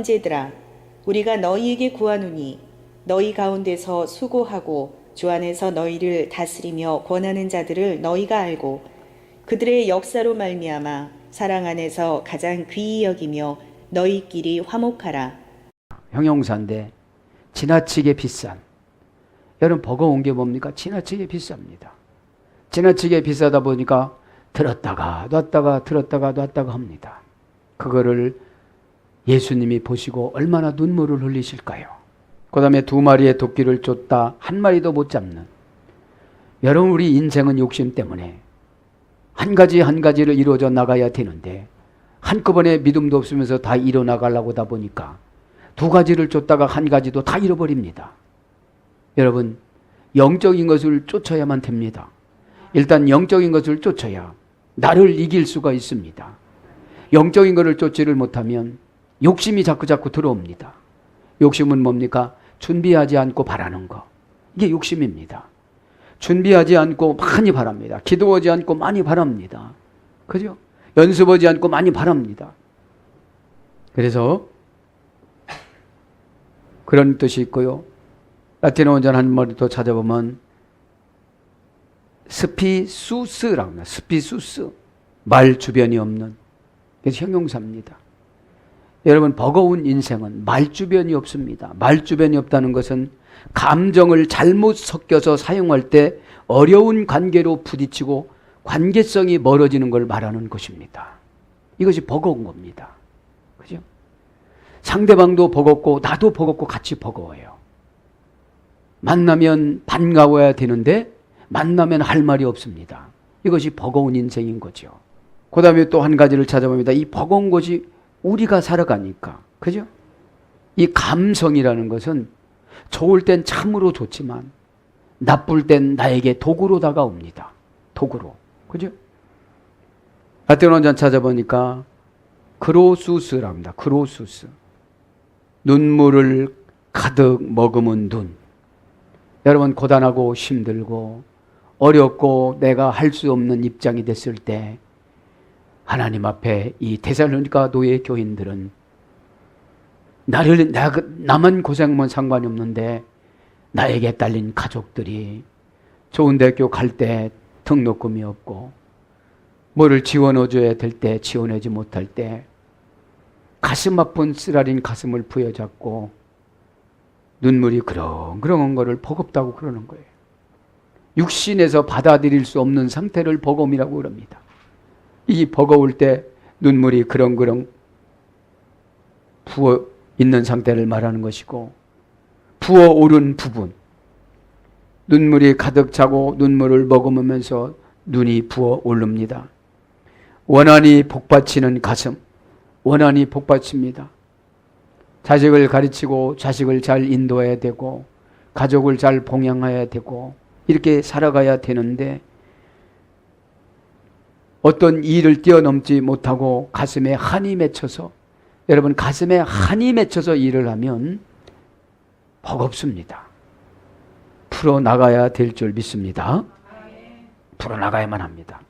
형제들아, 우리가 너희에게 구하노니 너희 가운데서 수고하고 주 안에서 너희를 다스리며 권하는 자들을 너희가 알고 그들의 역사로 말미암아 사랑 안에서 가장 귀히 여기며 너희끼리 화목하라. 형용사인데 지나치게 비싼, 여러분 버거운 게 뭡니까? 지나치게 비쌉니다. 지나치게 비싸다 보니까 들었다가 놨다가 들었다가 놨다가 합니다. 그거를 예수님이 보시고 얼마나 눈물을 흘리실까요? 그 다음에 2마리의 도끼를 쫓다 한 마리도 못 잡는, 여러분 우리 인생은 욕심 때문에 한 가지 한 가지를 이루어져 나가야 되는데 한꺼번에 믿음도 없으면서 다 이뤄나가려고 하다 보니까 2가지를 쫓다가 한 가지도 다 잃어버립니다. 여러분 영적인 것을 쫓아야만 됩니다. 일단 영적인 것을 쫓아야 나를 이길 수가 있습니다. 영적인 것을 쫓지를 못하면 욕심이 자꾸 들어옵니다. 욕심은 뭡니까? 준비하지 않고 바라는 거. 이게 욕심입니다. 준비하지 않고 많이 바랍니다. 기도하지 않고 많이 바랍니다. 그죠? 연습하지 않고 많이 바랍니다. 그래서 그런 뜻이 있고요. 라틴어 원전 한 마리 더 찾아보면 스피수스라고 합니다. 스피수스. 말 주변이 없는. 그래서 형용사입니다. 여러분 버거운 인생은 말 주변이 없습니다. 말 주변이 없다는 것은 감정을 잘못 섞여서 사용할 때 어려운 관계로 부딪히고 관계성이 멀어지는 걸 말하는 것입니다. 이것이 버거운 겁니다. 그죠? 상대방도 버겁고 나도 버겁고 같이 버거워요. 만나면 반가워야 되는데 만나면 할 말이 없습니다. 이것이 버거운 인생인 거죠. 그 다음에 또 한 가지를 찾아봅니다. 이 버거운 것이 우리가 살아가니까, 그죠? 이 감성이라는 것은 좋을 땐 참으로 좋지만 나쁠 땐 나에게 도구로 다가옵니다. 도구로. 그죠? 라틴어 원전 찾아보니까 그로수스랍니다. 그로수스. 눈물을 가득 머금은 눈. 여러분 고단하고 힘들고 어렵고 내가 할 수 없는 입장이 됐을 때 하나님 앞에 이 데살로니가 교회 교인들은 나만 고생하면 상관이 없는데 나에게 딸린 가족들이 좋은 대학교 갈 때 등록금이 없고 뭐를 지원해줘야 될 때 지원하지 못할 때 가슴 아픈 쓰라린 가슴을 부여잡고 눈물이 그렁그렁한 거를 버겁다고 그러는 거예요. 육신에서 받아들일 수 없는 상태를 버거움이라고 그럽니다. 이 버거울 때 눈물이 그렁그렁 부어 있는 상태를 말하는 것이고, 부어오른 부분, 눈물이 가득 차고 눈물을 머금으면서 눈이 부어오릅니다. 원한이 복받치는 가슴, 원한이 복받칩니다. 자식을 가르치고 자식을 잘 인도해야 되고 가족을 잘 봉양해야 되고 이렇게 살아가야 되는데 어떤 일을 뛰어넘지 못하고 가슴에 한이 맺혀서, 여러분 가슴에 한이 맺혀서 일을 하면 버겁습니다. 풀어나가야 될 줄 믿습니다. 풀어나가야만 합니다.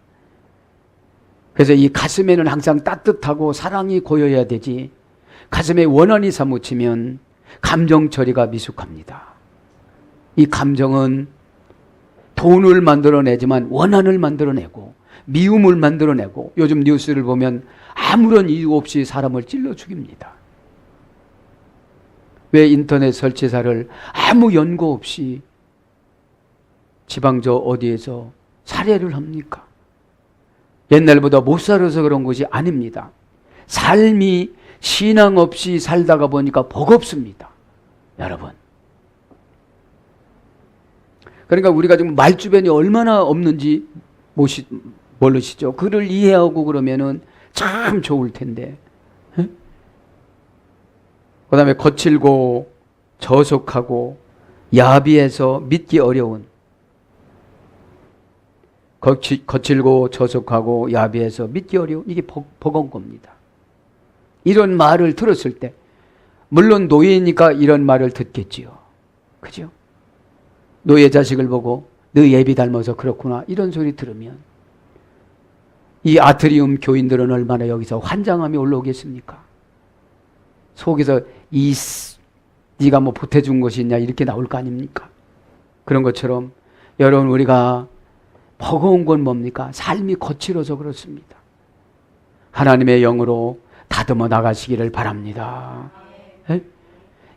그래서 이 가슴에는 항상 따뜻하고 사랑이 고여야 되지, 가슴에 원한이 사무치면 감정 처리가 미숙합니다. 이 감정은 돈을 만들어내지만 원한을 만들어내고 미움을 만들어내고, 요즘 뉴스를 보면 아무런 이유 없이 사람을 찔러 죽입니다. 왜 인터넷 설치사를 아무 연고 없이 지방저 어디에서 살해를 합니까? 옛날보다 못 살아서 그런 것이 아닙니다. 삶이 신앙 없이 살다가 보니까 버겁습니다. 여러분. 그러니까 우리가 지금 말주변이 얼마나 없는지 모르시죠? 그를 이해하고 그러면은 참 좋을 텐데. 그 다음에 거칠고 저속하고 야비해서 믿기 어려운, 거칠고 저속하고 야비해서 믿기 어려운, 이게 버거운 겁니다. 이런 말을 들었을 때, 물론 노예니까 이런 말을 듣겠지요. 그죠? 노예 자식을 보고 너 예비 닮아서 그렇구나 이런 소리 들으면 이 아트리움 교인들은 얼마나 여기서 환장함이 올라오겠습니까? 속에서 네가 뭐 보태준 것이 있냐 이렇게 나올 거 아닙니까? 그런 것처럼 여러분 우리가 버거운 건 뭡니까? 삶이 거칠어서 그렇습니다. 하나님의 영으로 다듬어 나가시기를 바랍니다.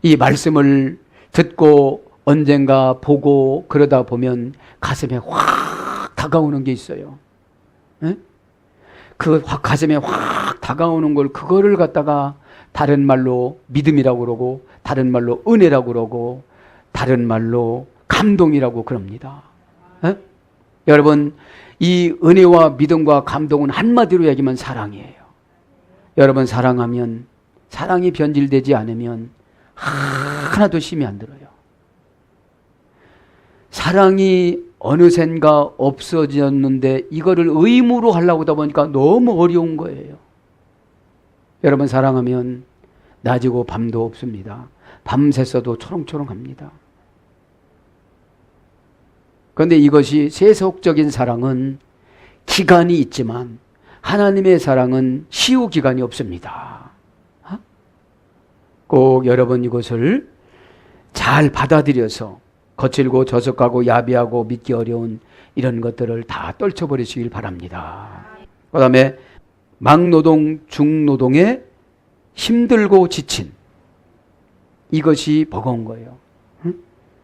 이 말씀을 듣고 언젠가 보고 그러다 보면 가슴에 확 다가오는 게 있어요. 그 가슴에 확 다가오는 걸 그거를 갖다가 다른 말로 믿음이라고 그러고 다른 말로 은혜라고 그러고 다른 말로 감동이라고 그럽니다. 여러분 이 은혜와 믿음과 감동은 한마디로 얘기하면 사랑이에요. 여러분 사랑하면 사랑이 변질되지 않으면 하나도 힘이 안 들어요. 사랑이 어느샌가 없어졌는데 이거를 의무로 하려고 하다 보니까 너무 어려운 거예요. 여러분 사랑하면 낮이고 밤도 없습니다. 밤새서도 초롱초롱합니다. 그런데 이것이 세속적인 사랑은 기간이 있지만 하나님의 사랑은 시효 기간이 없습니다. 꼭 여러분 이것을 잘 받아들여서 거칠고 저속하고 야비하고 믿기 어려운 이런 것들을 다 떨쳐버리시길 바랍니다. 그 다음에 막노동, 중노동에 힘들고 지친 이것이 버거운 거예요.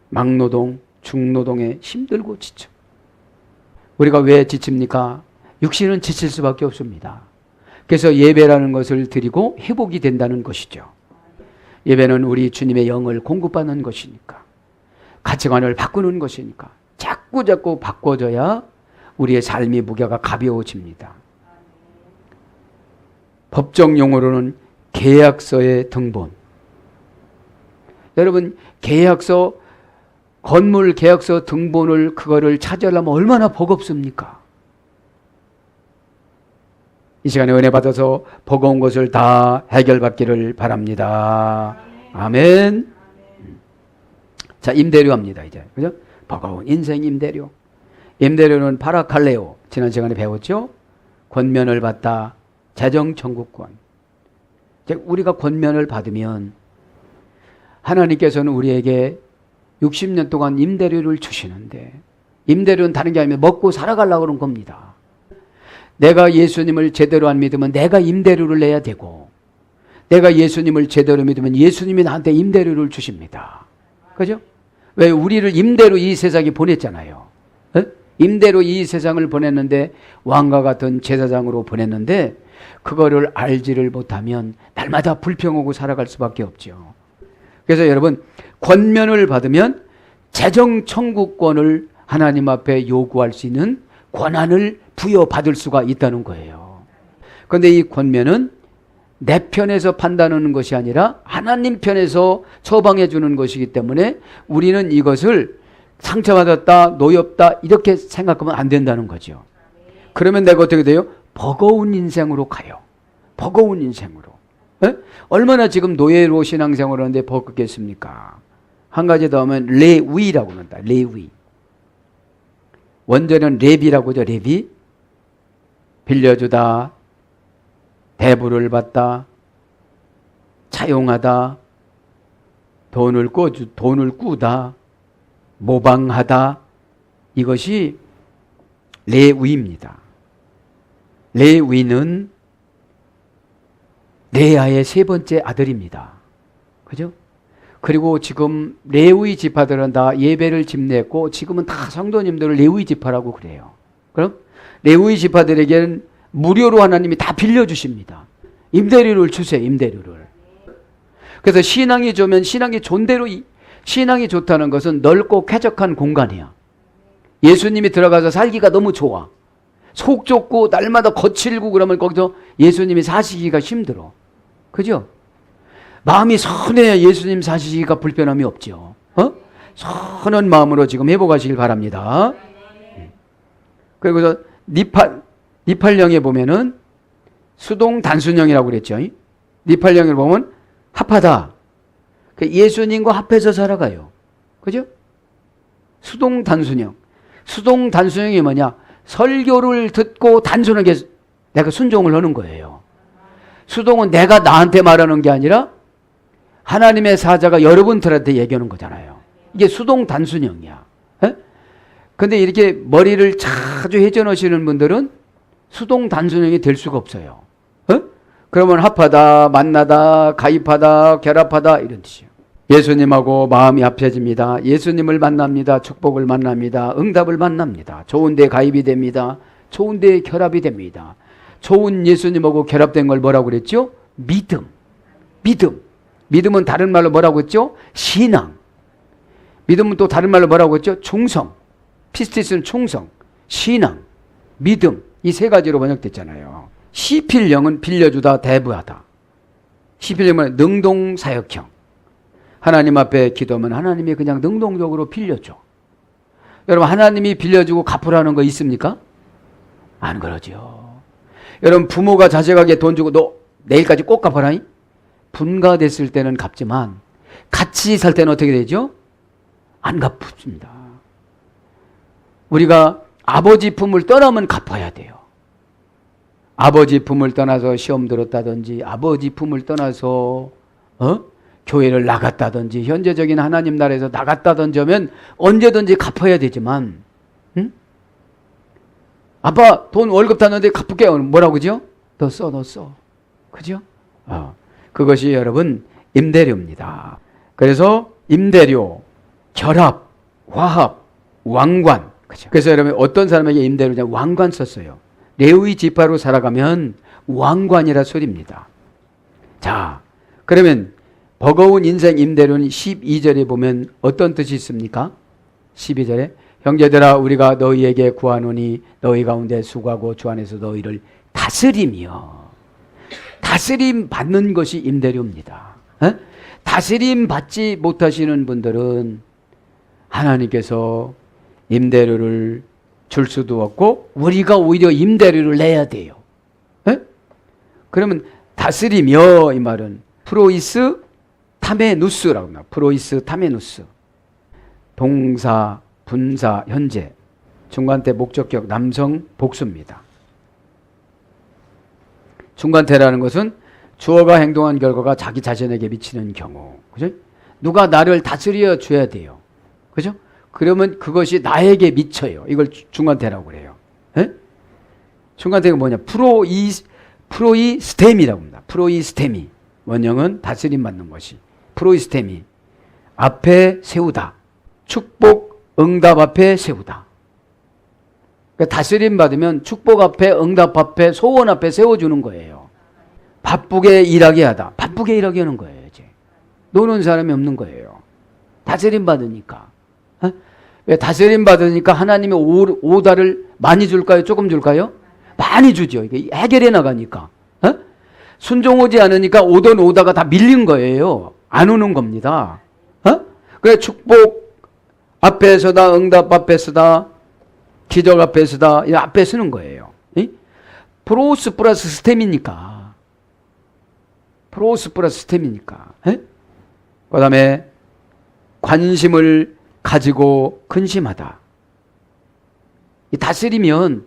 막노동, 중노동에 힘들고 지쳐. 우리가 왜 지칩니까? 육신은 지칠 수밖에 없습니다. 그래서 예배라는 것을 드리고 회복이 된다는 것이죠. 예배는 우리 주님의 영을 공급받는 것이니까. 가치관을 바꾸는 것이니까 자꾸 바꿔줘야 우리의 삶의 무게가 가벼워집니다. 법정 용어로는 계약서의 등본. 여러분 계약서 건물 계약서 등본을 그거를 찾으려면 얼마나 버겁습니까? 이 시간에 은혜 받아서 버거운 것을 다 해결받기를 바랍니다. 아멘. 자, 임대료 합니다, 이제. 그죠? 버거운 인생 임대료. 임대료는 파라칼레오. 지난 시간에 배웠죠? 권면을 받다. 재정 청구권. 우리가 권면을 받으면 하나님께서는 우리에게 60년 동안 임대료를 주시는데 임대료는 다른 게 아니라 먹고 살아가려고 그런 겁니다. 내가 예수님을 제대로 안 믿으면 내가 임대료를 내야 되고 내가 예수님을 제대로 믿으면 예수님이 나한테 임대료를 주십니다. 그죠? 왜 우리를 임대로 이 세상에 보냈잖아요. 임대로 이 세상을 보냈는데 왕과 같은 제사장으로 보냈는데 그거를 알지를 못하면 날마다 불평하고 살아갈 수밖에 없죠. 그래서 여러분 권면을 받으면 재정 청구권을 하나님 앞에 요구할 수 있는 권한을 부여받을 수가 있다는 거예요. 그런데 이 권면은 내 편에서 판단하는 것이 아니라 하나님 편에서 처방해 주는 것이기 때문에 우리는 이것을 상처받았다, 노엽다 이렇게 생각하면 안 된다는 거죠. 그러면 내가 어떻게 돼요? 버거운 인생으로 가요. 버거운 인생으로. 에? 얼마나 지금 노예로 신앙생활을 하는데 버겁겠습니까? 한 가지 더 하면 레위라고 합니다. 레위. 원전은 레비라고 하죠. 레비. 빌려주다, 대부를 받다, 차용하다, 돈을 꾸다, 모방하다. 이것이 레위입니다. 레위는 레아의 세 번째 아들입니다. 그죠? 그리고 지금 레위 지파들은 다 예배를 집례했고 지금은 다 성도님들을 레위 지파라고 그래요. 그럼 레위 지파들에게는 무료로 하나님이 다 빌려주십니다. 임대료를 주세요. 임대료를. 그래서 신앙이 좋으면 신앙이 좋은대로 신앙이 좋다는 것은 넓고 쾌적한 공간이야. 예수님이 들어가서 살기가 너무 좋아. 속 좁고 날마다 거칠고 그러면 거기서 예수님이 사시기가 힘들어. 그죠? 마음이 선해야 예수님 사시기가 불편함이 없죠. 선한 마음으로 지금 회복하시길 바랍니다. 그리고서 니팔령에 보면은 수동 단순형이라고 그랬죠. 니팔령을 보면 합하다. 예수님과 합해서 살아가요. 그죠? 수동 단순형. 수동 단순형이 뭐냐? 설교를 듣고 단순하게 내가 순종을 하는 거예요. 수동은 내가 나한테 말하는 게 아니라 하나님의 사자가 여러분들한테 얘기하는 거잖아요. 이게 수동 단순형이야. 근데 이렇게 머리를 자주 회전 하시는 분들은 수동 단순형이 될 수가 없어요. 그러면 합하다, 만나다, 가입하다, 결합하다 이런 뜻이에요. 예수님하고 마음이 합해집니다. 예수님을 만납니다. 축복을 만납니다. 응답을 만납니다. 좋은 데 가입이 됩니다. 좋은 데 결합이 됩니다. 좋은 예수님하고 결합된 걸 뭐라고 그랬죠? 믿음. 믿음은 다른 말로 뭐라고 했죠? 신앙. 믿음은 또 다른 말로 뭐라고 했죠? 충성. 피스티스는 충성, 신앙, 믿음. 이 세 가지로 번역됐잖아요. 시필령은 빌려주다, 대부하다. 시필령은 능동사역형. 하나님 앞에 기도하면 하나님이 그냥 능동적으로 빌려줘. 여러분, 하나님이 빌려주고 갚으라는 거 있습니까? 안 그러죠. 여러분, 부모가 자식에게 돈 주고 너 내일까지 꼭 갚아라. 분가됐을 때는 갚지만 같이 살 때는 어떻게 되죠? 안 갚습니다. 우리가 아버지 품을 떠나면 갚아야 돼요. 아버지 품을 떠나서 시험 들었다든지, 아버지 품을 떠나서 교회를 나갔다든지, 현재적인 하나님 나라에서 나갔다든지 하면 언제든지 갚아야 되지만, 아빠 돈 월급 탔는데 갚을게. 뭐라고 그죠? 너 써. 그죠? 그것이 여러분 임대료입니다. 그래서 임대료, 결합, 화합, 왕관. 그죠? 그래서 여러분 어떤 사람에게 임대료냐? 왕관 썼어요. 레위 지파로 살아가면 왕관이라 소리입니다. 자, 그러면 버거운 인생 임대료는 12절에 보면 어떤 뜻이 있습니까? 12절에 형제들아 우리가 너희에게 구하노니 너희 가운데 수고하고 주 안에서 너희를 다스리며, 다스림 받는 것이 임대료입니다. 다스림 받지 못하시는 분들은 하나님께서 임대료를 줄 수도 없고 우리가 오히려 임대료를 내야 돼요. 그러면 다스리며 이 말은 프로이스 타메누스라고 합니다. 프로이스 타메누스. 동사, 분사, 현재, 중간태 목적격 남성 복수입니다. 중간태라는 것은 주어가 행동한 결과가 자기 자신에게 미치는 경우. 그죠? 누가 나를 다스려 줘야 돼요. 그죠? 그러면 그것이 나에게 미쳐요. 이걸 중간태라고 그래요. 중간태가 뭐냐? 프로이스템이라고 합니다. 프로이스템이. 원형은 다스림 받는 것이. 프로이스템이. 앞에 세우다. 축복, 응답 앞에 세우다. 그러니까 다스림 받으면 축복 앞에, 응답 앞에, 소원 앞에 세워주는 거예요. 바쁘게 일하게 하다. 바쁘게 일하게 하는 거예요. 이제 노는 사람이 없는 거예요. 다스림 받으니까. 왜 다스림 받으니까 하나님의 오다를 많이 줄까요? 조금 줄까요? 많이 주죠. 이게 해결해 나가니까. 순종하지 않으니까 오던 오다가 다 밀린 거예요. 안 오는 겁니다. 그래 축복 앞에 서다, 응답 앞에 서다, 기적 앞에 서다, 이 앞에 서는 거예요. 프로스 플러스 스템이니까. 프로스 플러스 스템이니까. 그 다음에 관심을 가지고 근심하다. 이 다스리면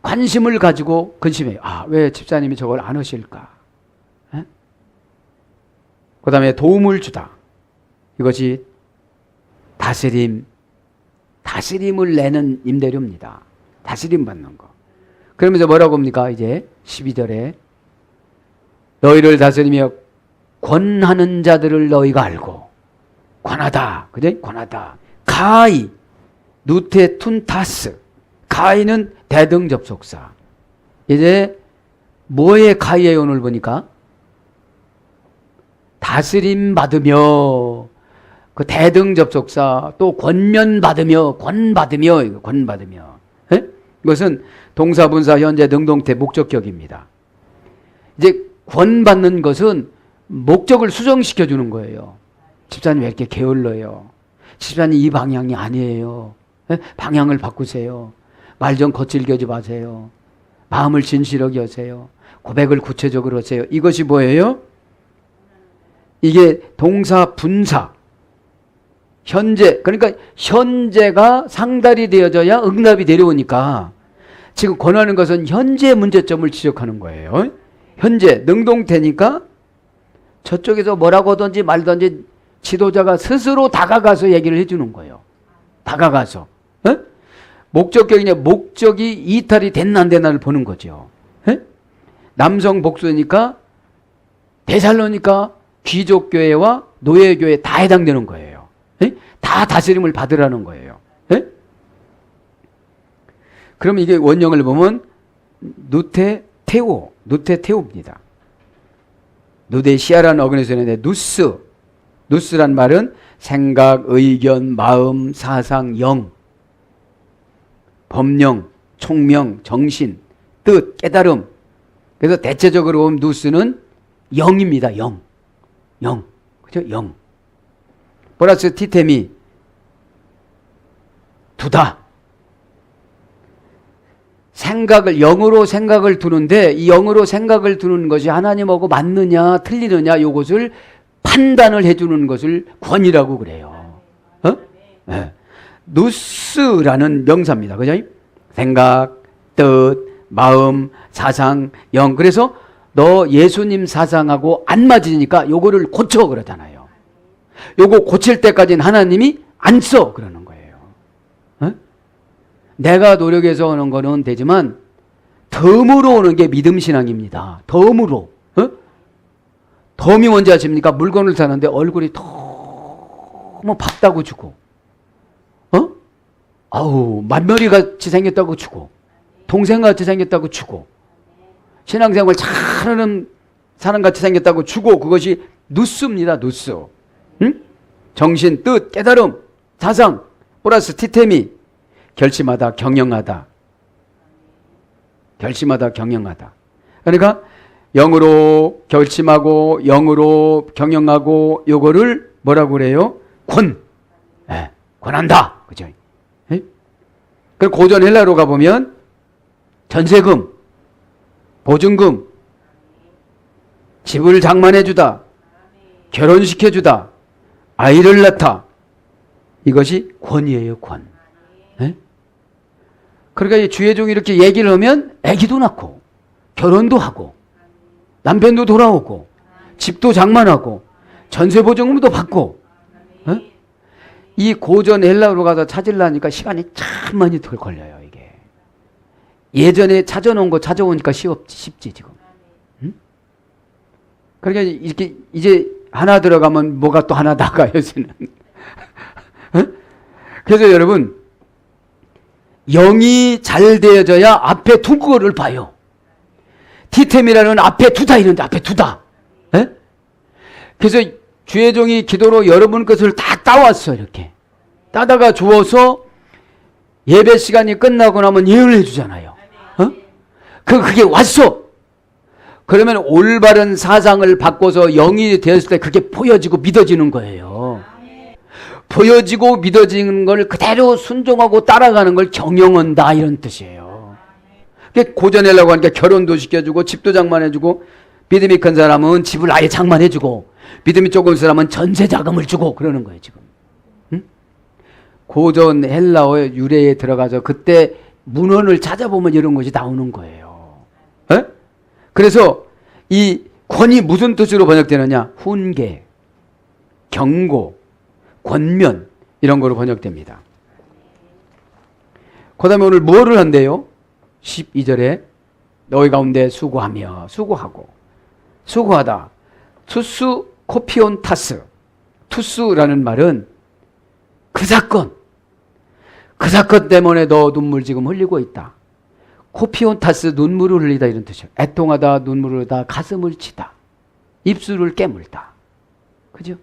관심을 가지고 근심해요. 왜 집사님이 저걸 안 하실까? 그 다음에 도움을 주다. 이것이 다스림을 내는 임대료입니다. 다스림 받는 거. 그러면서 뭐라고 합니까? 이제 12절에 너희를 다스리며 권하는 자들을 너희가 알고. 권하다. 그죠? 권하다. 가이, 누테 툰타스. 가이는 대등접속사. 이제 뭐의 가이예요? 오늘 보니까 다스림 받으며, 그 대등접속사, 또 권면 받으며, 권 받으며. 이것은 동사분사 현재 능동태 목적격입니다. 이제 권 받는 것은 목적을 수정시켜 주는 거예요. 집사님 왜 이렇게 게을러요? 집사님 이 방향이 아니에요. 방향을 바꾸세요. 말 좀 거칠게 하지 마세요. 마음을 진실하게 하세요. 고백을 구체적으로 하세요. 이것이 뭐예요? 이게 동사 분사. 현재, 그러니까 현재가 상달이 되어져야 응답이 내려오니까 지금 권하는 것은 현재 문제점을 지적하는 거예요. 현재 능동태니까 저쪽에서 뭐라고 하든지 말든지 지도자가 스스로 다가가서 얘기를 해주는 거예요. 다가가서. 에? 목적격이냐, 목적이 이탈이 됐나 안 됐나를 보는 거죠. 에? 남성 복수니까 데살로니가 귀족교회와 노예교회 다 해당되는 거예요. 에? 다 다스림을 받으라는 거예요. 에? 그럼 이게 원형을 보면 누테테오입니다. 누데시아라는 어근에서 있는데 누스란 말은 생각, 의견, 마음, 사상, 영, 법령, 총명, 정신, 뜻, 깨달음. 그래서 대체적으로 보면 누스는 영입니다. 영. 그죠? 영. 플러스 티테미 두다. 영으로 생각을 두는데 이 영으로 생각을 두는 것이 하나님하고 맞느냐 틀리느냐 요것을 판단을 해주는 것을 권이라고 그래요. 네. 누스라는 명사입니다. 그죠? 생각, 뜻, 마음, 사상, 영. 그래서 너 예수님 사상하고 안 맞으니까 요거를 고쳐 그러잖아요. 요거 고칠 때까지는 하나님이 안 써 그러는 거예요. 내가 노력해서 오는 거는 되지만 덤으로 오는 게 믿음 신앙입니다. 덤으로. 덤이 뭔지 아십니까? 물건을 사는데 얼굴이 너무 밝다고 주고 만면이같이 생겼다고 주고 동생같이 생겼다고 주고 신앙생활 잘하는 사람같이 생겼다고 주고 그것이 누스입니다. 누스. 정신, 뜻, 깨달음, 사상 플러스 티테미 결심하다, 경영하다. 그러니까 영으로 결심하고 영으로 경영하고 요거를 뭐라고 그래요? 권한다. 그죠? 그럼 고전 헬라로 가보면 전세금, 보증금, 집을 장만해주다, 결혼시켜주다, 아이를 낳다. 이것이 권이에요. 권. 그러니까 주의 종이 이렇게 얘기를 하면 아기도 낳고 결혼도 하고 남편도 돌아오고 집도 장만하고 전세보증금도 받고 이 고전 헬라어로 가서 찾으려니까 시간이 참 많이 덜 걸려요. 이게 예전에 찾아놓은 거 찾아오니까 쉽지 지금. 그러니까 이렇게 이제 하나 들어가면 뭐가 또 하나 나가요. 요새는. 그래서 여러분 영이 잘 되어져야 앞에 두 거를 봐요. 티템이라는 앞에 두다 이런데 앞에 두다. 에? 그래서 주의 종이 기도로 여러분 것을 다 따왔어. 이렇게 따다가 주어서 예배 시간이 끝나고 나면 예언을 해주잖아요. 그게 왔어. 그러면 올바른 사상을 바꿔서 영이 되었을 때 그게 보여지고 믿어지는 거예요. 보여지고 믿어지는 걸 그대로 순종하고 따라가는 걸 경영한다 이런 뜻이에요. 고전하려고 하니까 결혼도 시켜주고 집도 장만해주고 믿음이 큰 사람은 집을 아예 장만해주고 믿음이 조금 사람은 전세자금을 주고 그러는 거예요 지금. 고전 헬라어의 유래에 들어가서 그때 문헌을 찾아보면 이런 것이 나오는 거예요. 그래서 이 권이 무슨 뜻으로 번역되느냐? 훈계, 경고, 권면 이런 거로 번역됩니다. 그 다음에 오늘 뭐를 한대요? 12절에 너희 가운데 수고하며 수고하고 수고하다. 투스 코피온 타스. 투스라는 말은 그 사건 때문에 너 눈물 지금 흘리고 있다. 코피온 타스 눈물을 흘리다 이런 뜻이에요. 애통하다, 눈물을 흘리다, 가슴을 치다, 입술을 깨물다. 그죠?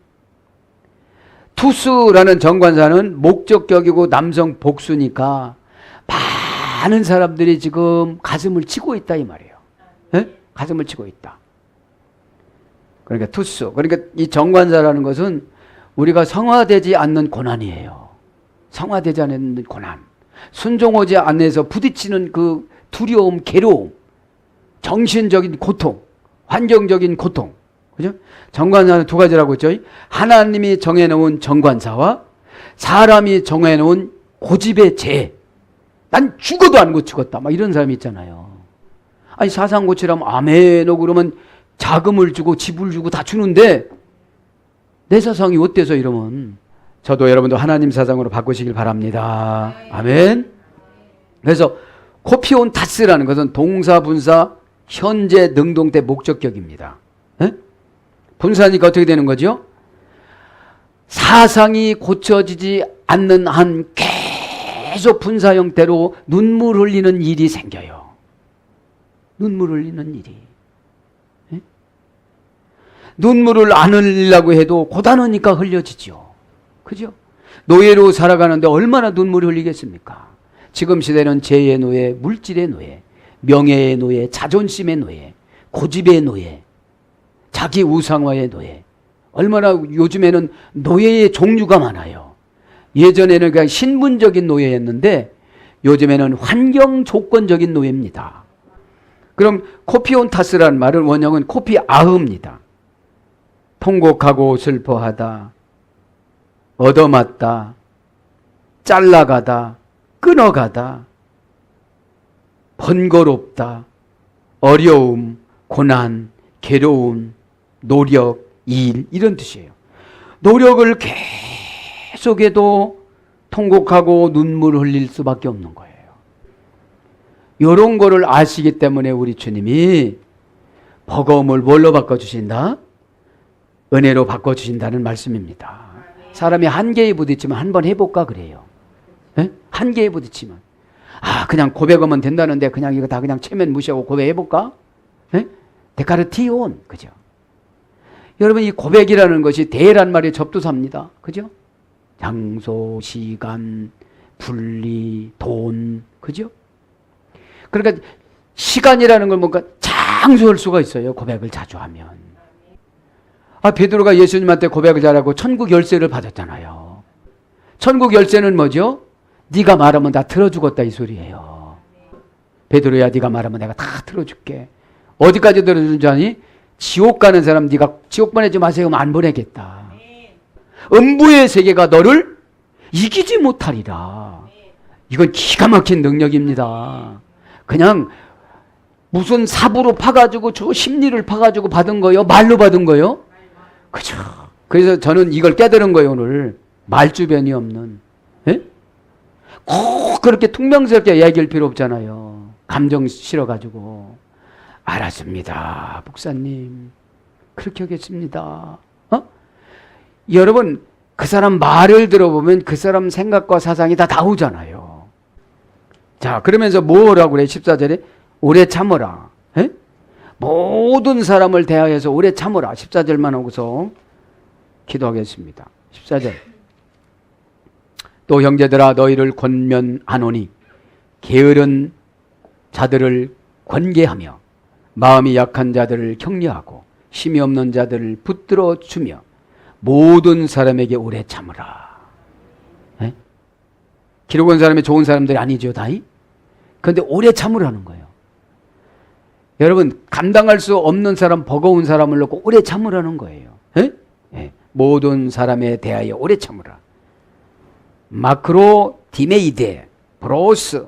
투스라는 정관사는 목적격이고 남성 복수니까 많은 사람들이 지금 가슴을 치고 있다 이 말이에요. 가슴을 치고 있다. 그러니까 투스. 그러니까 이 정관사라는 것은 우리가 성화되지 않는 고난이에요. 성화되지 않는 고난. 순종하지 않아서 부딪히는 그 두려움, 괴로움, 정신적인 고통, 환경적인 고통. 그죠? 정관사는 두 가지라고 했죠. 하나님이 정해놓은 정관사와 사람이 정해놓은 고집의 죄. 난 죽어도 안 고치겠다. 막 이런 사람이 있잖아요. 아니 사상 고치라면 아멘하고 그러면 자금을 주고 집을 주고 다 주는데 내 사상이 어때서 이러면 저도 여러분도 하나님 사상으로 바꾸시길 바랍니다. 아멘. 그래서 코피온 타스라는 것은 동사, 분사, 현재, 능동태, 목적격입니다. 에? 분사니까 어떻게 되는 거죠? 사상이 고쳐지지 않는 한 계속 분사 형태로 눈물 흘리는 일이 생겨요. 눈물 흘리는 일이. 에? 눈물을 안 흘리려고 해도 고단하니까 흘려지죠. 그죠? 노예로 살아가는데 얼마나 눈물을 흘리겠습니까? 지금 시대는 재의 노예, 물질의 노예, 명예의 노예, 자존심의 노예, 고집의 노예, 자기 우상화의 노예. 얼마나 요즘에는 노예의 종류가 많아요. 예전에는 그냥 신분적인 노예였는데 요즘에는 환경 조건적인 노예입니다. 그럼 코피온타스라는 말은 원형은 코피아흐입니다. 통곡하고 슬퍼하다, 얻어맞다, 잘라가다, 끊어가다, 번거롭다, 어려움, 고난, 괴로움, 노력, 일 이런 뜻이에요. 노력을 계속해도 통곡하고 눈물 흘릴 수밖에 없는 거예요. 이런 거를 아시기 때문에 우리 주님이 버거움을 뭘로 바꿔주신다? 은혜로 바꿔주신다는 말씀입니다. 사람이 한계에 부딪히면 한번 해볼까 그래요. 에? 한계에 부딪히면 그냥 고백하면 된다는데 그냥 이거 다 그냥 체면 무시하고 고백해볼까? 에? 데카르티온 그죠? 여러분 이 고백이라는 것이 대란 말의 접두사입니다. 그죠? 장소, 시간, 분리, 돈 그죠? 그러니까 시간이라는 걸 뭔가 장수할 수가 있어요. 고백을 자주 하면. 베드로가 예수님한테 고백을 잘하고 천국 열쇠를 받았잖아요. 천국 열쇠는 뭐죠? 네가 말하면 다 틀어주겠다 이 소리예요. 베드로야 네가 말하면 내가 다 틀어줄게. 어디까지 들어주는 줄 아니? 지옥 가는 사람 네가 지옥 보내지 마세요 하면 안 보내겠다. 음부의 세계가 너를 이기지 못하리라. 이건 기가 막힌 능력입니다. 그냥 무슨 삽으로 파가지고 저 심리를 파가지고 받은 거요? 말로 받은 거요? 그죠. 그래서 저는 이걸 깨달은 거예요 오늘. 말주변이 없는. 에? 꼭 그렇게 퉁명스럽게 이야기할 필요 없잖아요. 감정 실어가지고. 알았습니다 목사님 그렇게 하겠습니다. 여러분 그 사람 말을 들어보면 그 사람 생각과 사상이 다 나오잖아요. 자 그러면서 뭐라고 그래 14절에 오래 참으라. 에? 모든 사람을 대하여서 오래 참으라. 14절만 하고서 기도하겠습니다. 14절 또 형제들아 너희를 권면하노니 게으른 자들을 권계하며 마음이 약한 자들을 격려하고 힘이 없는 자들을 붙들어 주며 모든 사람에게 오래 참으라. 에? 기록 온 사람이 좋은 사람들이 아니죠 다이? 그런데 오래 참으라는 거예요. 여러분 감당할 수 없는 사람 버거운 사람을 놓고 오래 참으라는 거예요. 에? 에. 모든 사람에 대하여 오래 참으라. 마크로 디메이데 브로스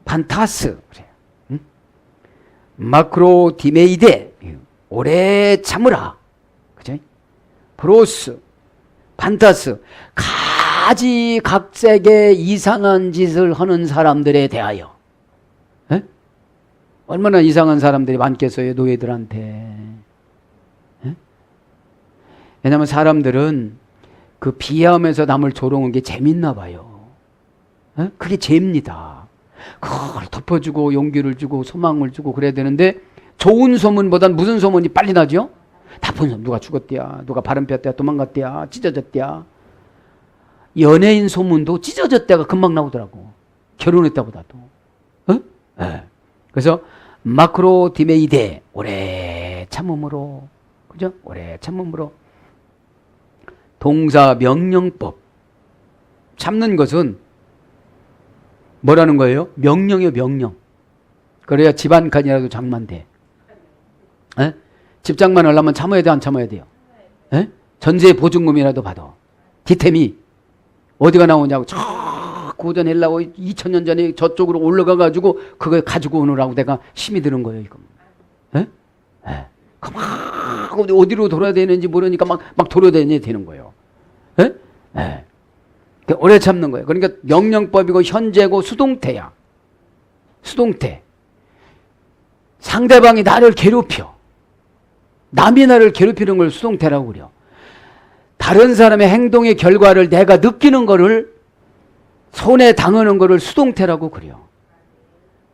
판타스 그래요. 마크로 디메이데 오래 참으라. 그죠? 브로스 판타스 가지각색의 이상한 짓을 하는 사람들에 대하여. 에? 얼마나 이상한 사람들이 많겠어요 노예들한테. 에? 왜냐하면 사람들은 그 비하하면서 남을 조롱한 게 재밌나 봐요. 에? 그게 죄입니다. 그걸 덮어주고 용기를 주고 소망을 주고 그래야 되는데 좋은 소문보단 무슨 소문이 빨리 나죠? 나쁜 소문 누가 죽었대야 누가 바람 폈대야 도망갔대야 찢어졌대야. 연예인 소문도 찢어졌대가 금방 나오더라고. 결혼했다보다도. 네. 그래서 마크로 디메이데 오래 참음으로 그죠? 오래 참음으로 동사 명령법 참는 것은 뭐라는 거예요? 명령이요 명령. 그래야 집안 간이라도 장만돼. 에? 집 장만하려면 참아야 돼 안 참아야 돼요? 에? 전세 보증금이라도 받아. 디템이 어디가 나오냐고 자꾸 오전하려고 2000년 전에 저쪽으로 올라가가지고 그걸 가지고 오느라고 내가 힘이 드는 거예요 이거. 에? 에. 막 어디로 돌아야 되는지 모르니까 막 돌아다녀야 되는 거예요. 예? 예. 오래 참는 거예요. 그러니까 명령법이고 현재고 수동태야. 수동태. 상대방이 나를 괴롭혀. 남이 나를 괴롭히는 걸 수동태라고 그래요. 다른 사람의 행동의 결과를 내가 느끼는 거를 손에 당하는 거를 수동태라고 그래요.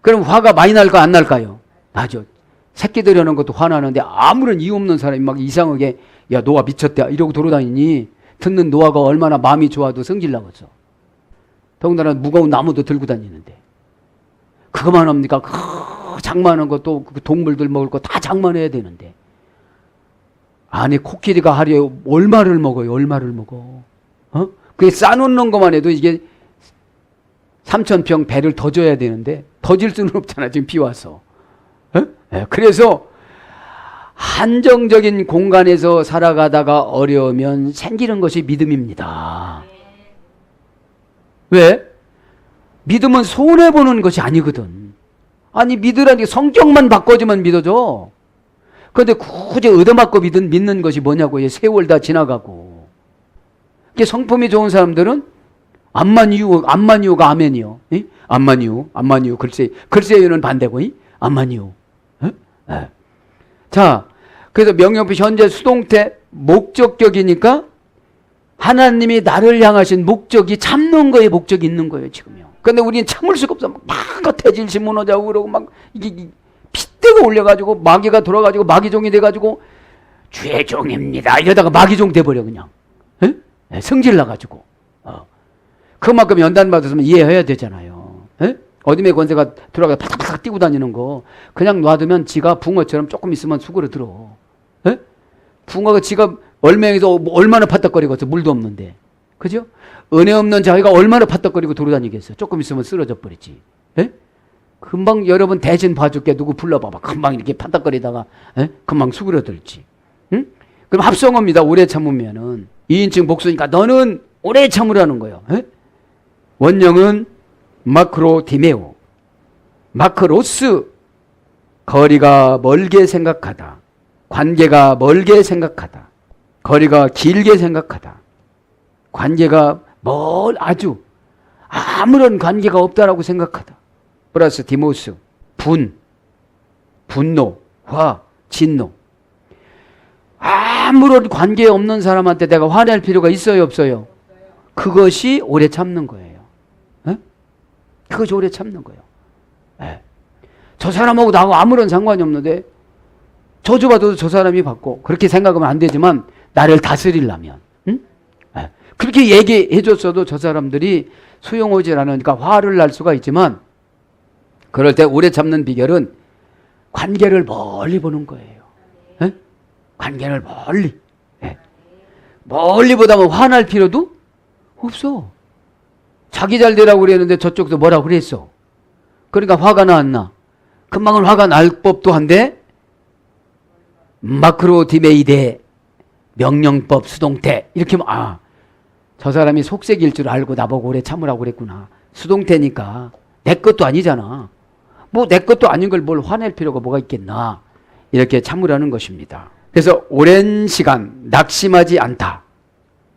그럼 화가 많이 날까 안 날까요? 나죠. 새끼들이 하는 것도 화나는데 아무런 이유 없는 사람이 막 이상하게 야 노아 미쳤대 이러고 돌아다니니 듣는 노아가 얼마나 마음이 좋아도 성질 나겠어. 더군다나 무거운 나무도 들고 다니는데 그거만 합니까? 장만한 것도 동물들 먹을 거 다 장만해야 되는데 아니 코끼리가 하루에 얼마를 먹어요? 얼마를 먹어? 그게 싸놓는 것만 해도 이게 3,000평 배를 더 줘야 되는데 더 질 수는 없잖아 지금 비 와서. 그래서 한정적인 공간에서 살아가다가 어려우면 생기는 것이 믿음입니다. 왜? 믿음은 손해보는 것이 아니거든. 아니 믿으라니 성격만 바꿔주면 믿어줘. 그런데 굳이 얻어맞고 믿는 것이 뭐냐고요. 세월 다 지나가고. 이게 성품이 좋은 사람들은 암만 이유가 아멘이요. 암만 이유. 글쎄요는 반대고, 암만 이유. 자, 그래서 명령법 현재 수동태 목적격이니까 하나님이 나를 향하신 목적이 참는 거에 목적이 있는 거예요, 지금요. 근데 우리는 참을 수가 없어. 막 태질심 무너져고 그러고 막 이게 핏대가 올려가지고 마귀가 돌아가지고 마귀종이 돼가지고 주의 종입니다. 이러다가 마귀종 돼버려 그냥. 성질 나가지고. 그만큼 연단 받았으면 이해해야 되잖아요. 어둠의 권세가 들어가서 파닥파닥 뛰고 다니는 거 그냥 놔두면 지가 붕어처럼 조금 있으면 수그러 들어. 붕어가 지가 얼맹에서 얼마나 파닥거리겠어. 물도 없는데. 그죠? 은혜 없는 자기가 얼마나 파닥거리고 돌아다니겠어. 조금 있으면 쓰러져 버리지. 금방 여러분 대신 봐줄게. 누구 불러봐봐. 금방 이렇게 파닥거리다가 금방 수그러들지. 그럼 합성어입니다. 오래 참으면은 2인칭 복수니까 너는 오래 참으라는 거예요. 원형은 마크로 디메오, 마크로스, 거리가 멀게 생각하다, 관계가 멀게 생각하다, 거리가 길게 생각하다, 관계가 아주 아무런 관계가 없다라고 생각하다. 플러스 디모스, 분노, 화, 진노. 아무런 관계 없는 사람한테 내가 화낼 필요가 있어요, 없어요? 그것이 오래 참는 거예요. 그것이 오래 참는 거예요. 저 사람하고 나하고 아무런 상관이 없는데 저주받아도 저 사람이 받고 그렇게 생각하면 안 되지만 나를 다스리려면 그렇게 얘기해 줬어도 저 사람들이 수용하지 않으니까 화를 날 수가 있지만 그럴 때 오래 참는 비결은 관계를 멀리 보는 거예요. 관계를 멀리 보다가 화날 필요도 없어. 자기 잘 되라고 그랬는데 저쪽도 뭐라고 그랬어. 그러니까 화가 나 안 나. 금방은 화가 날 법도 한데 마크로 디메이데 명령법 수동태 이렇게 저 사람이 속색일 줄 알고 나보고 오래 참으라고 그랬구나. 수동태니까 내 것도 아니잖아. 뭐 내 것도 아닌 걸 뭘 화낼 필요가 뭐가 있겠나. 이렇게 참으라는 것입니다. 그래서 오랜 시간 낙심하지 않다.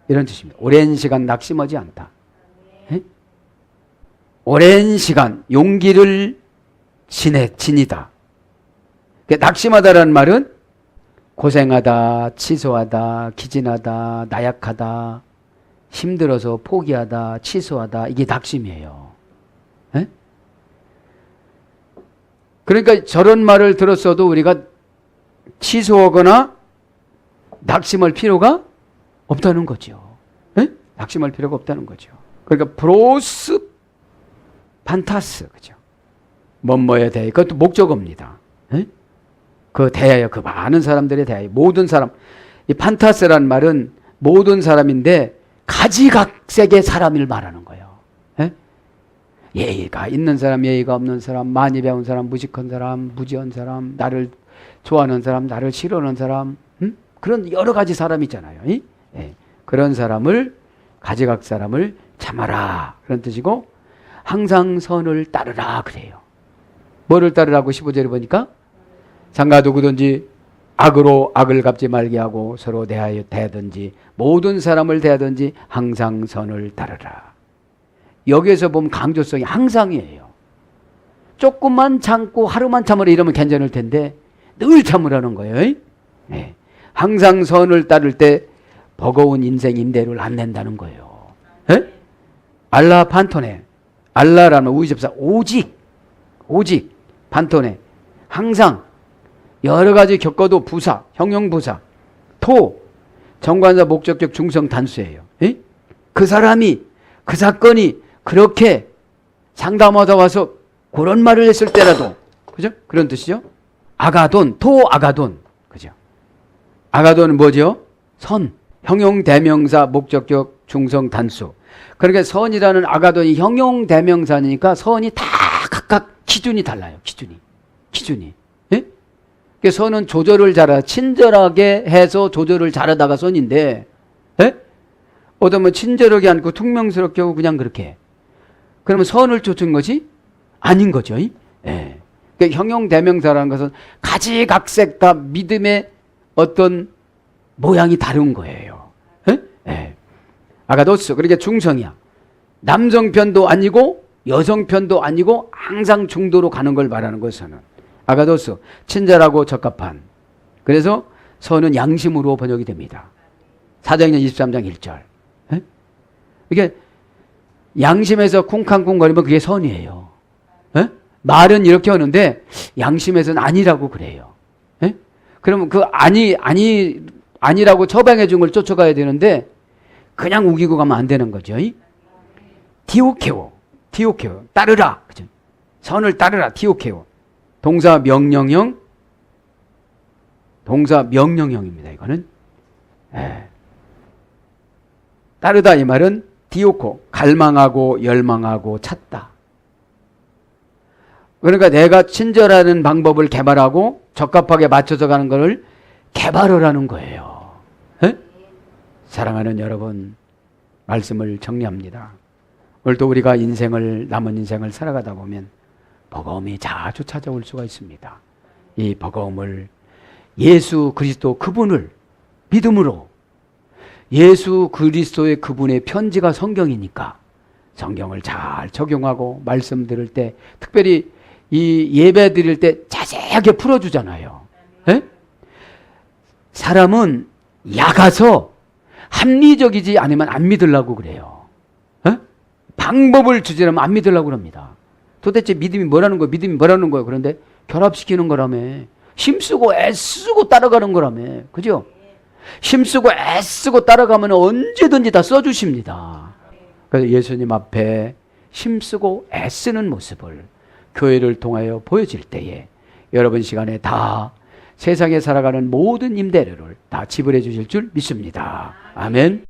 이런 뜻입니다. 오랜 시간 낙심하지 않다. 오랜 시간 용기를 지니다. 낙심하다라는 말은 고생하다, 취소하다, 기진하다, 나약하다, 힘들어서 포기하다, 취소하다. 이게 낙심이에요. 그러니까 저런 말을 들었어도 우리가 취소하거나 낙심할 필요가 없다는 거죠. 낙심할 필요가 없다는 거죠. 그러니까 프로스 판타스, 그죠? 뭐뭐에 대해 그것도 목적어입니다. 그 대하여 그 많은 사람들에 대하여 모든 사람. 이 판타스라는 말은 모든 사람인데 가지각색의 사람을 말하는 거예요. 예의가 있는 사람, 예의가 없는 사람, 많이 배운 사람, 무식한 사람, 무지한 사람, 나를 좋아하는 사람, 나를 싫어하는 사람, 그런 여러 가지 사람이 있잖아요. 그런 사람을 가지각 사람을 참아라 그런 뜻이고 항상 선을 따르라 그래요. 뭐를 따르라고 15절에 보니까 장가 누구든지 악으로 악을 갚지 말게 하고 서로 대하든지 모든 사람을 대하든지 항상 선을 따르라. 여기에서 보면 강조성이 항상이에요. 조금만 참고 하루만 참으라 이러면 괜찮을 텐데 늘 참으라는 거예요. 네. 항상 선을 따를 때 버거운 인생 임대료를 안 낸다는 거예요. 네? 알라 판토네. 알라라는 우이접사 오직 판토네. 항상 여러 가지 겪어도 부사, 형용부사, 토, 정관사 목적격 중성 단수예요. 에? 그 사람이 그 사건이 그렇게 상담하다 와서 그런 말을 했을 때라도, 그죠? 그런 뜻이죠. 아가돈, 토 아가돈, 그죠? 아가돈은 뭐죠? 선, 형용 대명사 목적격 중성 단수. 그러니까 선이라는 아가돈이 형용 대명사니까 선이 다 각각 기준이 달라요. 기준이. 예? 선은 조절을 잘하, 친절하게 해서 조절을 잘하다가 선인데, 예? 어쩌면 친절하게 않고 퉁명스럽게 하고 그냥 그렇게 해. 그러면 선을 쫓은 것이 아닌 거죠. 예. 그러니까 형용 대명사라는 것은 가지각색 다 믿음의 어떤 모양이 다른 거예요. 예? 예. 아가도스, 그러니까 중성이야. 남성 편도 아니고 여성 편도 아니고 항상 중도로 가는 걸 말하는 것은 아가도스, 친절하고 적합한. 그래서 선은 양심으로 번역이 됩니다. 사도행전 23장 1절. 예? 이게 양심에서 쿵쾅쿵거리면 그게 선이에요. 예? 말은 이렇게 하는데 양심에서는 아니라고 그래요. 예? 그러면 그 아니라고 처방해 준 걸 쫓아가야 되는데 그냥 우기고 가면 안 되는 거죠. 디오케오, 따르라. 그죠? 선을 따르라, 디오케오. 동사 명령형입니다. 이거는. 예. 따르다 이 말은 디오코, 갈망하고 열망하고 찾다. 그러니까 내가 친절하는 방법을 개발하고 적합하게 맞춰서 가는 것을 개발하라는 거예요. 에? 사랑하는 여러분, 말씀을 정리합니다. 오늘도 우리가 남은 인생을 살아가다 보면 버거움이 자주 찾아올 수가 있습니다. 이 버거움을 예수 그리스도 그분을 믿음으로, 예수 그리스도의 그분의 편지가 성경이니까 성경을 잘 적용하고 말씀 들을 때, 특별히 이 예배 드릴 때 자세하게 풀어주잖아요. 에? 사람은 약아서 합리적이지 않으면 안 믿으려고 그래요. 에? 방법을 주제라면 안 믿으려고 그럽니다. 도대체 믿음이 뭐라는 거예요? 그런데 결합시키는 거라며. 힘쓰고 애쓰고 따라가는 거라며. 그죠? 힘쓰고 애쓰고 따라가면 언제든지 다 써주십니다. 그래서 예수님 앞에 힘쓰고 애쓰는 모습을 교회를 통하여 보여질 때에 여러분 시간에 다 세상에 살아가는 모든 임대료를 다 지불해 주실 줄 믿습니다. 아멘.